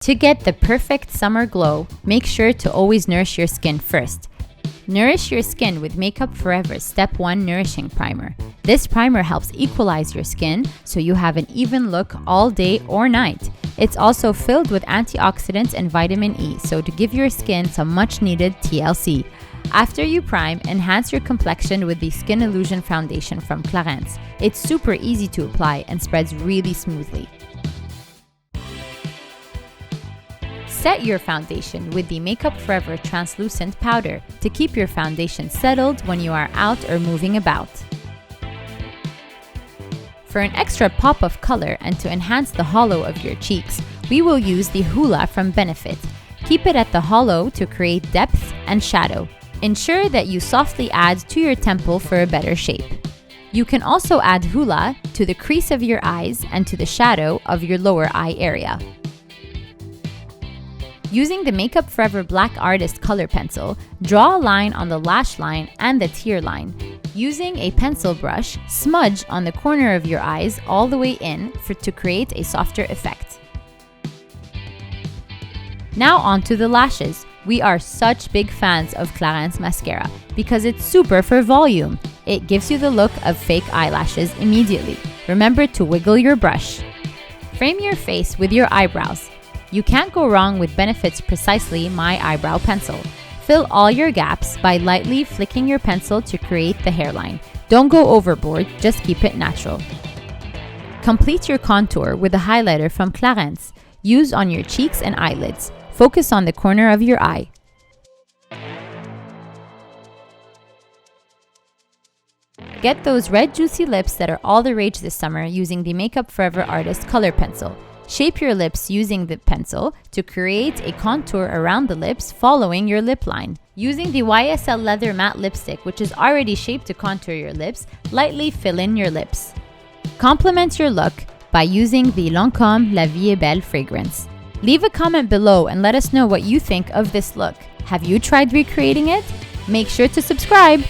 To get the perfect summer glow, make sure to always nourish your skin first. Nourish your skin with Makeup Forever's Step 1 Nourishing Primer. This primer helps equalize your skin so you have an even look all day or night. It's also filled with antioxidants and vitamin E, so to give your skin some much needed TLC. After you prime, enhance your complexion with the Skin Illusion Foundation from CLARINS. It's super easy to apply and spreads really smoothly. Set your foundation with the Makeup Forever Translucent Powder to keep your foundation settled when you are out or moving about. For an extra pop of color and to enhance the hollow of your cheeks, we will use the HOOLA from Benefit. Keep it at the hollow to create depth and shadow. Ensure that you softly add to your temple for a better shape. You can also add HOOLA to the crease of your eyes and to the shadow of your lower eye area. Using the Makeup Forever Black Artist Color Pencil, draw a line on the lash line and the tear line. Using a pencil brush, smudge on the corner of your eyes all the way in to create a softer effect. Now on to the lashes. We are such big fans of CLARINS mascara because it's super for volume. It gives you the look of fake eyelashes immediately. Remember to wiggle your brush. Frame your face with your eyebrows. You can't go wrong with Benefit's Precisely My Eyebrow Pencil. Fill all your gaps by lightly flicking your pencil to create the hairline. Don't go overboard, just keep it natural. Complete your contour with a highlighter from CLARINS. Use on your cheeks and eyelids. Focus on the corner of your eye. Get those red juicy lips that are all the rage this summer using the Makeup Forever Artist Color Pencil. Shape your lips using the pencil to create a contour around the lips following your lip line. Using the YSL Leather Matte Lipstick, which is already shaped to contour your lips, lightly fill in your lips. Complement your look by using the LANCôME La Vie est Belle fragrance. Leave a comment below and let us know what you think of this look. Have you tried recreating it? Make sure to subscribe!